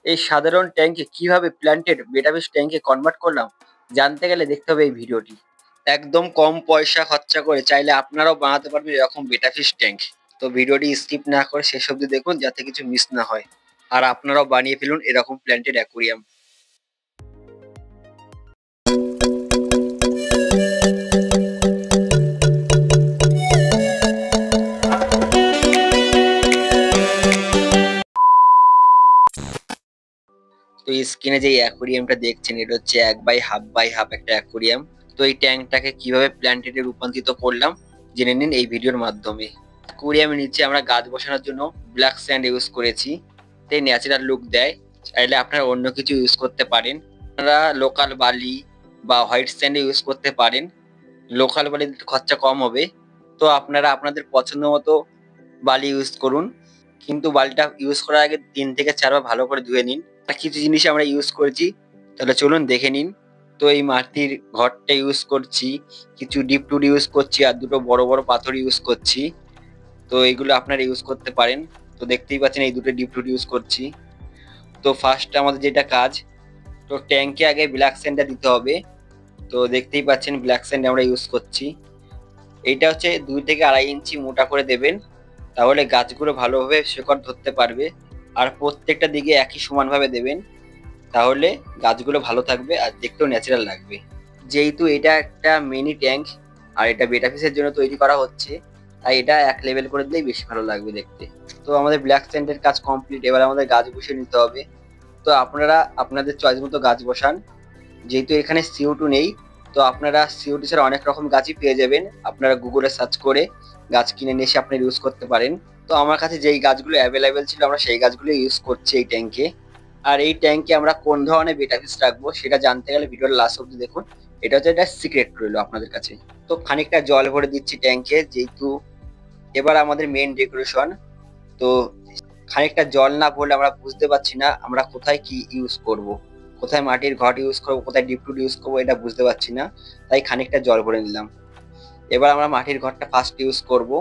এই সাধারণ ট্যাঙ্কে কিভাবে প্ল্যান্টেড বেটাফিস ট্যাঙ্কে কনভার্ট করলাম জানতে গেলে দেখতে হবে এই ভিডিওটি। একদম কম পয়সা খরচা করে চাইলে আপনারাও বানাতে পারবেন এরকম বেটাফিস ট্যাঙ্ক। তো ভিডিওটি স্কিপ না করে শেষ অবধি দেখুন যাতে কিছু মিস না হয়, আর আপনারাও বানিয়ে ফেলুন এরকম প্ল্যান্টেড অ্যাকুরিয়াম। তো স্ক্রিনে যে অ্যাকুরিয়ামটা দেখছেন এটা হচ্ছে 1/2 একটা অ্যাকুরিয়াম। তো এই ট্যাঙ্কটাকে কিভাবে প্ল্যান্টেডে রূপান্তরিত করলাম জেনে নিন এই ভিডিওর মাধ্যমে। অ্যাকুরিয়ামের নিচে আমরা গাছ বসানোর জন্য ব্ল্যাক স্যান্ড ইউজ করেছি, তাই ন্যাচারাল লুক দেয়। চাইলে আপনারা অন্য কিছু ইউজ করতে পারেন, আপনারা লোকাল বালি বা হোয়াইট স্যান্ড ইউজ করতে পারেন। লোকাল বালিতে একটু খরচা কম হবে, তো আপনারা আপনাদের পছন্দ মতো বালি ইউজ করুন, কিন্তু বালিটা ইউজ করার আগে 3 থেকে 4 বার ভালো করে ধুয়ে নিন। আর কিছু জিনিস আমরা ইউজ করেছি, তাহলে চলুন দেখে নিন। তো এই মাটির ঘরটা ইউজ করছি, কিছু ডিপ টুড ইউজ করছি, আর দুটো বড় বড় পাথর ইউজ করছি। তো এইগুলো আপনারা ইউজ করতে পারেন। তো দেখতেই পাচ্ছেন এই দুটো ডিপ টুড ইউজ করছি। তো ফার্স্ট আমাদের যেটা কাজ, তো ট্যাঙ্কে আগে ব্ল্যাক স্যান্ডটা দিতে হবে। তো দেখতেই পাচ্ছেন ব্ল্যাক স্যান্ড আমরা ইউজ করছি। এইটা হচ্ছে 2 থেকে 2.5 ইঞ্চি মোটা করে দেবেন, তাহলে গাছগুলো ভালোভাবে শেকড় ধরতে পারবে। আর প্রত্যেকটা দিকে একই সমানভাবে দেবেন, তাহলে গাছগুলো ভালো থাকবে আর দেখতেও ন্যাচারাল লাগবে। যেহেতু এটা একটা মিনি ট্যাঙ্ক আর এটা বেটাফিসের জন্য তৈরি করা হচ্ছে, তাই এটা এক লেভেল করে দিলেই বেশি ভালো লাগবে দেখতে। তো আমাদের ব্ল্যাক স্যান্ডের কাজ কমপ্লিট, এবার আমাদের গাছ বসিয়ে নিতে হবে। তো আপনারা আপনাদের চয়েস মতো গাছ বসান। যেহেতু এখানে CO2 নেই, তো আপনারা CO2 ছাড়া অনেক রকম গাছই পেয়ে যাবেন। আপনারা গুগলে সার্চ করে গাছ কিনে নিয়ে এসে আপনারা ইউজ করতে পারেন। তো আমার কাছে যেই গাছগুলো অ্যাভেলেবেল ছিল আমরা সেই গাছগুলো ইউজ করছি এই ট্যাঙ্কে। আর এই ট্যাঙ্কে আমরা কোন ধরনের বেটাফিস রাখবো সেটা জানতে গেলে ভিডিওর লাস্ট অব্দি দেখুন। এটা হচ্ছে একটা সিক্রেট রইলো আপনাদের কাছে। তো খানিকটা জল ভরে দিচ্ছি ট্যাঙ্কে, যেহেতু এবার আমাদের মেইন ডেকোরেশন। তো খানিকটা জল না পড়লে আমরা বুঝতে পারছি না আমরা কোথায় কি ইউজ করব, কোথায় মাটির ঘট ইউজ করবো, কোথায় ডিপ টুড ইউজ করবো, এটা বুঝতে পারছি না। তাই খানিকটা জল ভরে নিলাম। এবার আমরা মাটির ঘরটা ফার্স্ট ইউজ করব।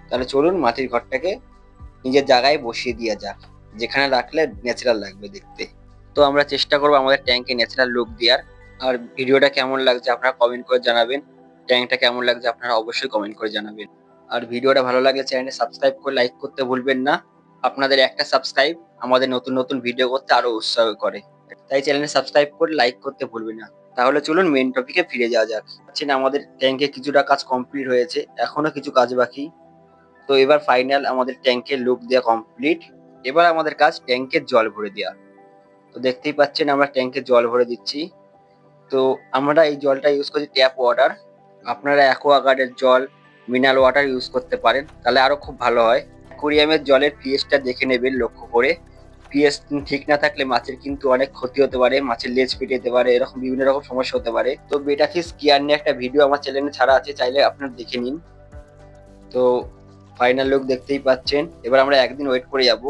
তাহলে চলুন মাটির ঘরটাকে নিজের জায়গায় বসিয়ে দেওয়া যাক, যেখানে রাখলে ন্যাচারাল লাগবে দেখতে। তো আমরা চেষ্টা করবো আমাদের ট্যাঙ্কে ন্যাচারাল লুক দেওয়ার। আর ভিডিওটা কেমন লাগছে আপনারা কমেন্ট করে জানাবেন, ট্যাঙ্কটা কেমন লাগছে আপনারা অবশ্যই কমেন্ট করে জানাবেন। আর ভিডিওটা ভালো লাগলে চ্যানেলে সাবস্ক্রাইব করে লাইক করতে ভুলবেন না। আপনাদের একটা সাবস্ক্রাইব আমাদের নতুন নতুন ভিডিও করতে আরো উৎসাহ করে, তাই চ্যানেলে সাবস্ক্রাইব করে লাইক করতে ভুলবেন না। তাহলে চলুন মেইন টপিকে ফিরে যাওয়া যাক। আমাদের ট্যাঙ্কে কিছুটা কাজ কমপ্লিট হয়েছে, এখনো কিছু কাজ বাকি। তো এবার ফাইনাল আমাদের ট্যাঙ্কের লুক দেওয়া কমপ্লিট। এবার আমাদের কাজ ট্যাঙ্কের জল ভরে দেওয়া। তো দেখতেই পাচ্ছেন আমরা ট্যাঙ্কে জল ভরে দিচ্ছি। তো আমরা এই জলটা ইউজ করছি ট্যাপ ওয়াটার। আপনারা অ্যাকোয়াগার্ডের জল, মিনারেল ওয়াটার ইউজ করতে পারেন, তাহলে আরো খুব ভালো হয়। অ্যাকোয়ারিয়ামের জলের পিএইচটা দেখে নেবেন লক্ষ্য করে। পিএইচ ঠিক না থাকলে মাছের কিন্তু অনেক ক্ষতি হতে পারে, মাছের লেজ ফেটে যেতে পারে, এরকম বিভিন্ন রকম সমস্যা হতে পারে। তো বেটাফিস কেয়ার নিয়ে একটা ভিডিও আমার চ্যানেলে ছাড়া আছে, চাইলে আপনারা দেখে নিন। তো ফাইনাল লুক দেখতেই পাচ্ছেন। এবার আমরা একদিন ওয়েট করে যাব।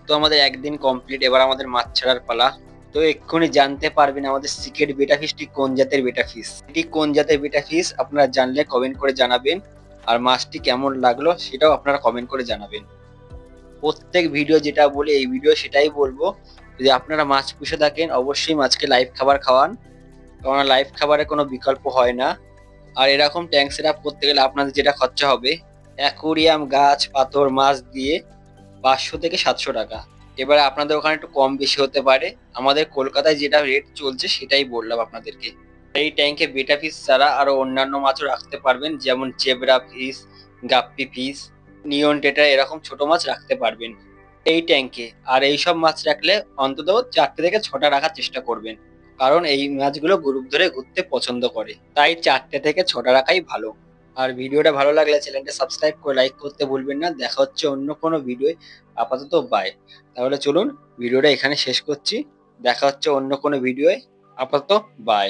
তো আমাদের একদিন কমপ্লিট, এবার আমাদের মাছ ছাড়ার পালা। তো এক্ষুনি জানতে পারবেন আমাদের সিক্রেট বেটা ফিশটি কোন জাতের বেটা ফিশ। এটি কোন জাতের বেটা ফিশ আপনারা জানলে কমেন্ট করে জানাবেন, আর মাছটি কেমন লাগলো সেটাও আপনারা কমেন্ট করে জানাবেন। প্রত্যেক ভিডিও যেটা বলি এই ভিডিও সেটাই বলবো, যদি আপনারা মাছ পুষে থাকেন অবশ্যই মাছকে লাইভ খাবার খাওয়ান, কারণ লাইভ খাবারের কোনো বিকল্প হয় না। আর এরকম ট্যাঙ্ক সেট আপ করতে গেলে আপনাদের যেটা খরচা হবে, অ্যাকুরিয়াম, গাছ, পাথর, মাছ দিয়ে 500 থেকে 700 টাকা। এবারে আপনাদের ওখানে একটু কম বেশি হতে পারে, আমাদের কলকাতায় যেটা রেট চলছে সেটাই বললাম আপনাদেরকে। এই ট্যাঙ্কে বেটা ফিশ ছাড়া আরো অন্যান্য মাছও রাখতে পারবেন, যেমন জেব্রা ফিশ, গাপ্পি ফিশ, নিয়ন টেট্রা, এরকম ছোট মাছ রাখতে পারবেন এই ট্যাঙ্কে। আর এইসব মাছ রাখলে অন্তত 4টে থেকে 6টা রাখার চেষ্টা করবেন, কারণ এই মাছগুলো গ্রুপ ধরে ঘুরতে পছন্দ করে, তাই 4টে থেকে 6টা রাখাই ভালো। আর ভিডিওটা ভালো লাগলে চ্যানেলটা সাবস্ক্রাইব করে লাইক করতে ভুলবেন না। দেখা হচ্ছে অন্য কোনো ভিডিও। আপাতত বাই। তাহলে চলুন ভিডিওটা এখানে শেষ করছি, দেখা হচ্ছে অন্য কোনো ভিডিওয়ে। আপাতত বাই।